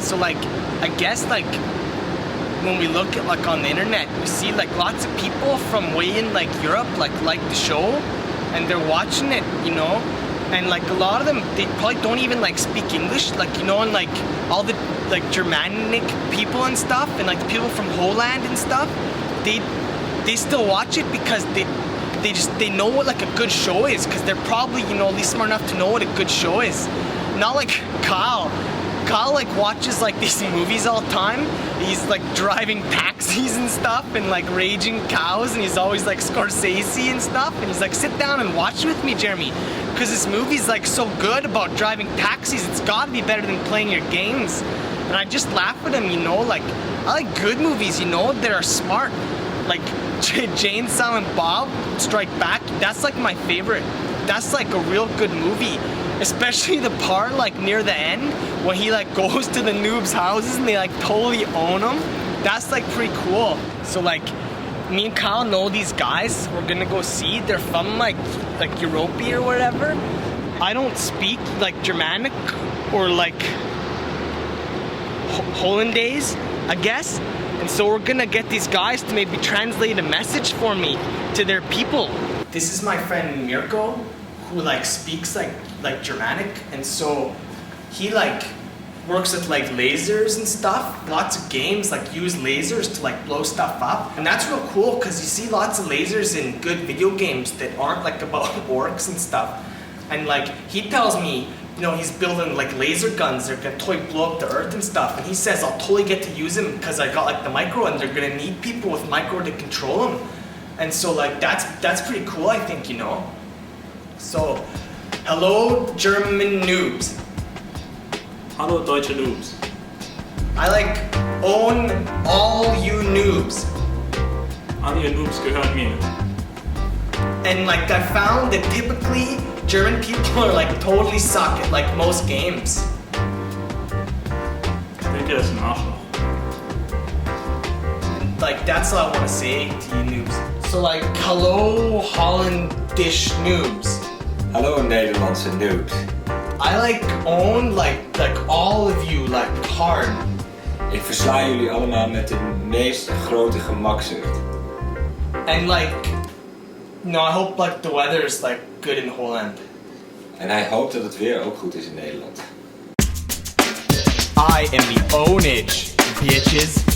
So like, I guess like when we look at like on the internet, we see like lots of people from way in like Europe like the show, and they're watching it, you know, and like a lot of them, they probably don't even like speak English, like, you know, and like all the like Germanic people and stuff, and like the people from Holland and stuff, they still watch it because they know what like a good show is, because they're probably, you know, at least smart enough to know what a good show is. Not like Kyle like watches like these movies all the time. He's like driving taxis and stuff and like raging cows, and he's always like Scorsese and stuff, and he's like, sit down and watch with me, Jeremy, because this movie's like so good about driving taxis. It's got to be better than playing your games. And I just laugh at him, you know, like I like good movies, you know, that are smart. Like Jane, Silent Bob, Strike Back, that's like my favorite. That's like a real good movie. Especially the part like near the end when he like goes to the noobs' houses and they like totally own them. That's like pretty cool. So like me and Kyle know these guys. We're gonna go see. They're from like Europe or whatever. I don't speak like Germanic or like Hollandaise, I guess. And so we're gonna get these guys to maybe translate a message for me to their people. This is my friend Mirko, who like speaks like Germanic, and so he like works with like lasers and stuff. Lots of games like use lasers to like blow stuff up, and that's real cool because you see lots of lasers in good video games that aren't like about orcs and stuff. And like he tells me, you know, he's building like laser guns that are gonna totally blow up the earth and stuff, and he says I'll totally get to use them because I got like the micro, and they're gonna need people with micro to control them. And so like that's pretty cool, I think, you know. So, hello German noobs. Hallo deutsche Noobs. I like own all you noobs. Alle ihr Noobs gehören mir. And like I found that typically German people are like totally suck at like most games. Ich denke, das ist ein Arschloch. And like that's all I want to say to you noobs. So like, hello Hollandish noobs. Hallo Nederlandse noobs. I like own like all of you like hard. Ik versla jullie allemaal met de meest grote gemakzucht. And like, you know, I hope like the weather's like good in Holland. En hij hoopt dat het weer ook goed is in Nederland. I am the Pwnage, bitches.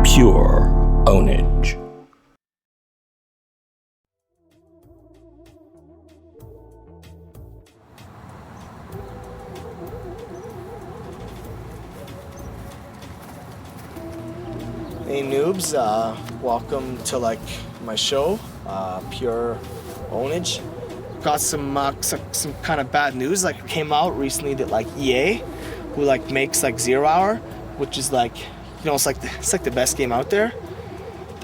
Pure Pwnage. Hey noobs, welcome to like my show, Pure Pwnage. Got some kind of bad news. Like came out recently that like EA, who like makes like 0 Hour, which is like, you know, it's like the best game out there.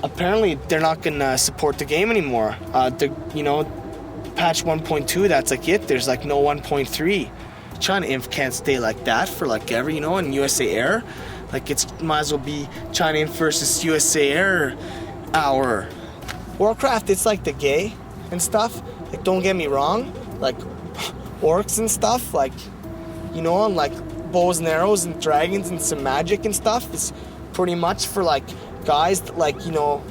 Apparently they're not gonna support the game anymore. You know, patch 1.2, that's like it. There's like no 1.3. China Inf can't stay like that for like ever, you know. And USA Air, like it's might as well be China Inf versus USA Air Hour. Warcraft, it's like the gay and stuff. Like don't get me wrong, like orcs and stuff, like, you know, and like bows and arrows and dragons and some magic and stuff is pretty much for like guys that like, you know,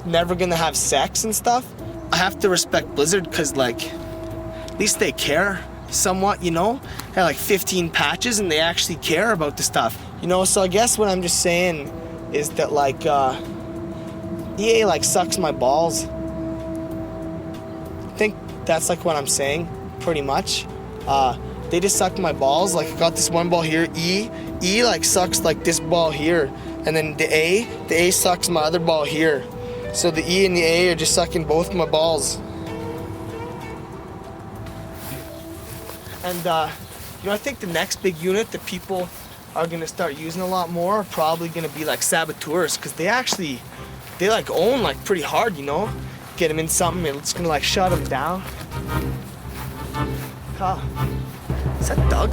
never gonna have sex and stuff. I have to respect Blizzard because like at least they care somewhat, you know. They have like 15 patches and they actually care about the stuff, you know. So I guess what I'm just saying is that like EA like sucks my balls. I think that's like what I'm saying pretty much. They just suck my balls. Like I got this one ball here, E like sucks like this ball here, and then the A sucks my other ball here. So the E and the A are just sucking both my balls. And you know, I think the next big unit that people are gonna start using a lot more are probably gonna be like saboteurs, because they like own like pretty hard, you know. Get them in something and it's gonna like shut them down. Huh. Is that Doug?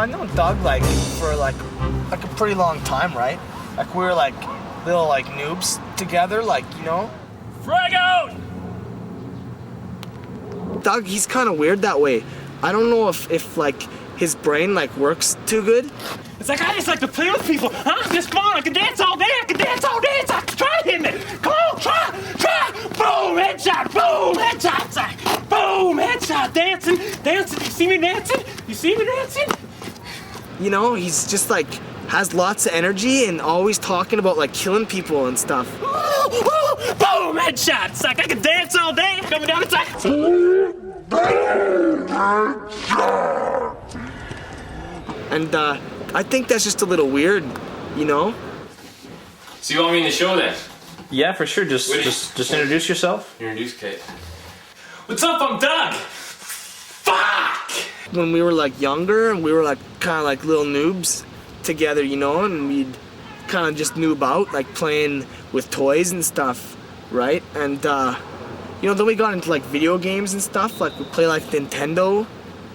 I've known Doug like for like a pretty long time, right? Like we were like little like noobs together, like, you know. Frag out! Doug, he's kind of weird that way. I don't know if like his brain like works too good. It's like I just like to play with people. Huh? Just fun. I can dance all day. I can dance all day. It's like, try to hit me. Come on, try. Boom, headshot. Boom, headshot. It's like, boom, headshot. Dancing. You see me dancing? You know, he's just like has lots of energy and always talking about like killing people and stuff. Boom, headshot. It's like I can dance all day. Coming down. It's like. And I think that's just a little weird, you know? So you want me in the show then? Yeah, for sure. Just introduce yourself. Introduce Kate. What's up? I'm Doug. Fuck! When we were like younger, we were like kind of like little noobs together, you know, and we'd kind of just noob out, like playing with toys and stuff, right? And you know, then we got into like video games and stuff, like we play like Nintendo,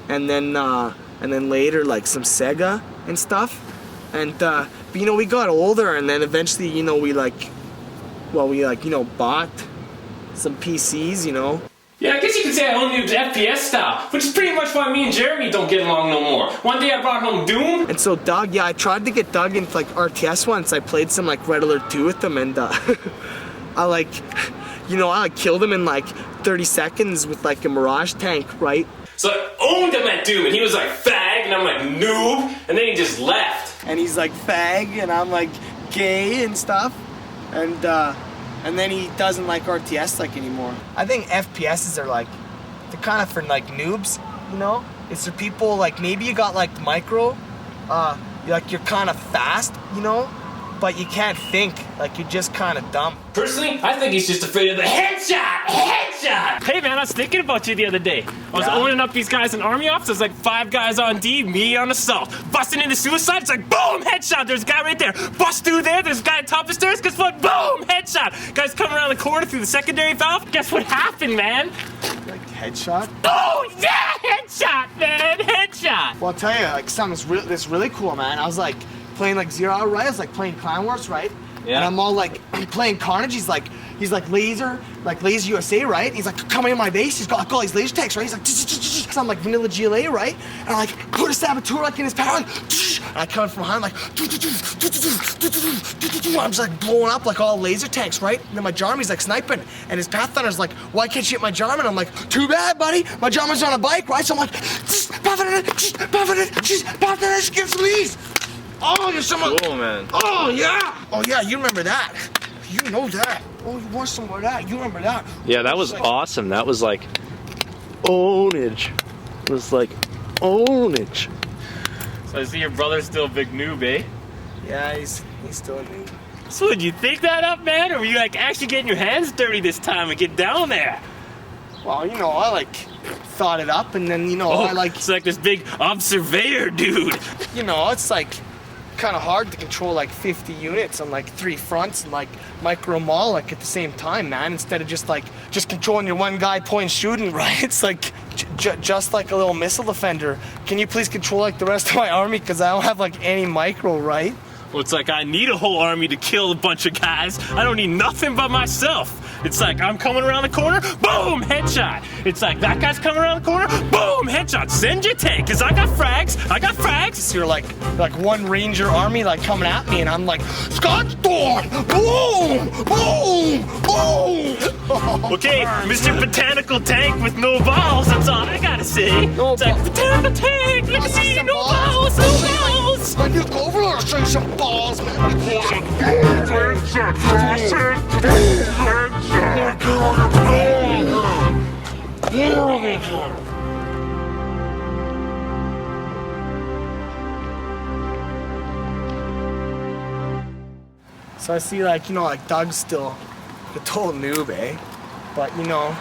and then later like some Sega and stuff. And but you know, we got older, and then eventually, you know, we bought some PCs, you know. Yeah, I guess you could say I own the FPS style, which is pretty much why me and Jeremy don't get along no more. One day I brought home Doom. And so Doug, yeah, I tried to get Doug into like RTS once. I played some like Red Alert 2 with him, and I like, you know, I like killed him in like 30 seconds with like a Mirage tank, right? So I owned him at Doom, and he was like, fag, and I'm like, noob, and then he just left. And he's like fag, and I'm like gay and stuff, and then he doesn't like RTS like anymore. I think FPSs are like, they're kind of for like noobs, you know? It's for people like, maybe you got like micro, you're kind of fast, you know? But you can't think, like you're just kind of dumb. Personally, I think he's just afraid of the headshot! Headshot! Hey man, I was thinking about you the other day. I was owning up these guys in army officers, like 5 guys on D, me on assault. Busting into suicide, it's like boom, headshot. There's a guy right there. Bust through there, there's a guy at top of the stairs, guess what? Boom, headshot. Guys coming around the corner through the secondary valve. Guess what happened, man? Like headshot? Oh yeah, headshot, man, headshot. Well, I'll tell you, like something that's really cool, man. I was like playing like 0 Hour, right? I was like playing Clan Wars, right? Yeah. And I'm all like playing Carnage. He's like laser USA, right? He's like coming in my base. He's got like all these laser tanks, right? He's like, so I'm like vanilla GLA, right? And I like put a saboteur like in his power, and I come from behind like, I'm just like blowing up like all laser tanks, right? And then my Jarmy's like sniping, and his Pathfinder's like, why can't you hit my Jarman? I'm like, too bad, buddy. My Jarman's on a bike, right? So I'm like, Pathfinder, give some these. Oh, you're someone. Cool, man. Oh, yeah. Oh, yeah, you remember that. You know that. Oh, you want some more of that. You remember that. Yeah, that was awesome. That was like ownage. It was like ownage. So I see your brother's still a big noob, eh? Yeah, he's still a noob. So did you think that up, man? Or were you like actually getting your hands dirty this time and get down there? Well, you know, I like thought it up, and then, you know, I like... It's like this big observer dude. You know, it's like kind of hard to control like 50 units on like 3 fronts and like micro mall like at the same time, man, instead of just controlling your one guy point shooting, right? It's like just like a little missile defender. Can you please control like the rest of my army, because I don't have like any micro, right? Well, it's like I need a whole army to kill a bunch of guys. I don't need nothing but myself. It's like I'm coming around the corner, boom, headshot. It's like that guy's coming around the corner, boom, headshot. Send your tank, because I got frags. So you're like one ranger army like coming at me, and I'm like, Scotch Thorn, boom, boom, boom. Okay, Mr. Botanical Tank with no balls, that's all I gotta say. No it's like, Botanical Tank, let me see, no balls, no balls. My new overlord, I'll show you some balls, man. So I see, like, you know, like Doug's still a total noob, eh? But, you know,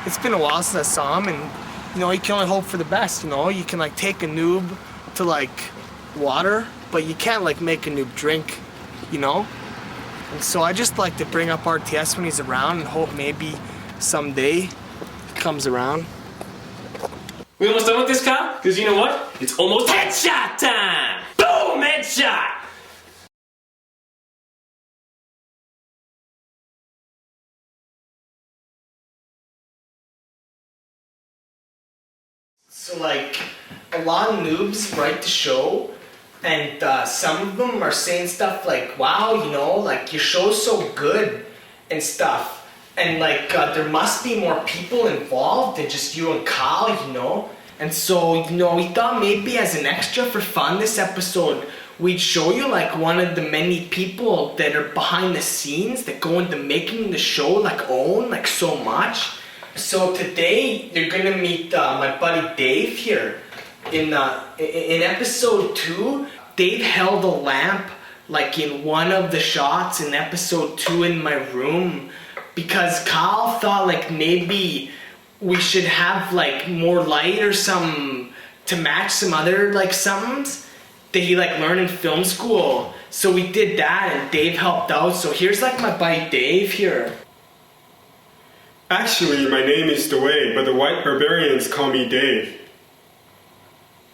it's been a while since I saw him, and, you know, you can only hope for the best, you know? You can, like, take a noob to, like, water, but you can't, like, make a noob drink, you know? And so I just like to bring up RTS when he's around and hope maybe someday he comes around. We almost done with this, Kyle? Because you know what? It's almost headshot time! Boom! Headshot! So like, a lot of noobs write the show, and some of them are saying stuff like, wow, you know, like your show's so good and stuff. And like, there must be more people involved than just you and Kyle, you know? And so, you know, we thought maybe as an extra for fun this episode, we'd show you like one of the many people that are behind the scenes that go into making the show like own like so much. So today you're gonna meet my buddy Dave here. In episode 2, Dave held a lamp like in one of the shots in episode 2 in my room because Kyle thought like maybe we should have like more light or some to match some other like somethings that he like learned in film school. So we did that and Dave helped out. So here's like my buddy Dave here. Actually, my name is Dwayne, but the white barbarians call me Dave.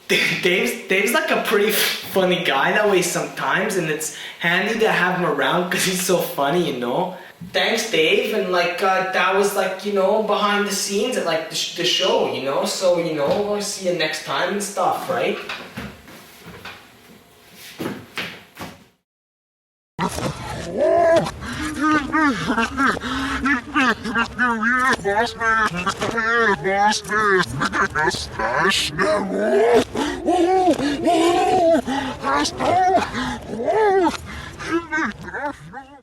Dave's like a pretty funny guy that way sometimes, and it's handy to have him around because he's so funny, you know. Thanks, Dave, and like that was like, you know, behind the scenes at like the show, you know. So you know, we'll see you next time and stuff, right? Oh,